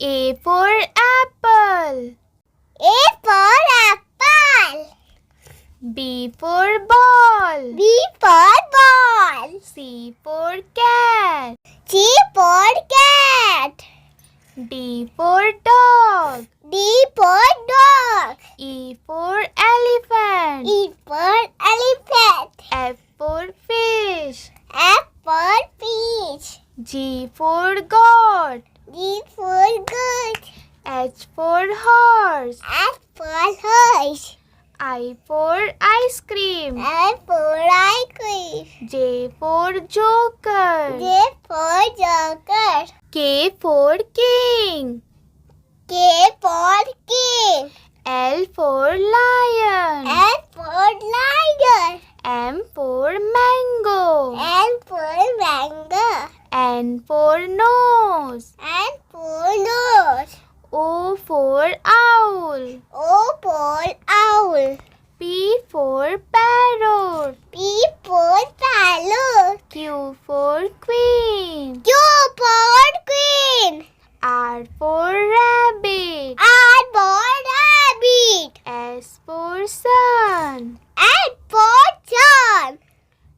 A for apple. A for apple. B for ball. B for ball. C for cat. C for cat. D for dog. D for dog. E for elephant. E for elephant. F for fish. F for fish. G for goat. G for goat. H for horse. H for horse. I for ice cream. I for ice cream. J for joker. J for joker. K for king. K for king. L for lion. L for lion. M for mango. N for mango. N for nose. N for nose. O for owl. O for owl. P for parrot. P for parrot. Q for queen. Q for queen. R for rabbit. R for rabbit. S for sun. S for sun.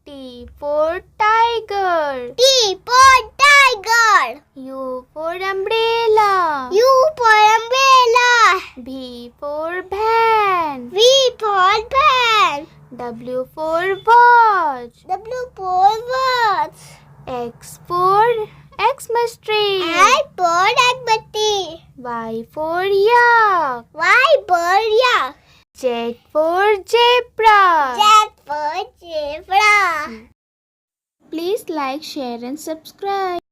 T for tiger. T for tiger. U for umbrella. U for umbrella. V for van. V for van. W for watch. W for watch. X for Xmas tree. I for agbatti. Y for yak. Y for yak. Z for zebra. Z for zebra. Please like, share and subscribe.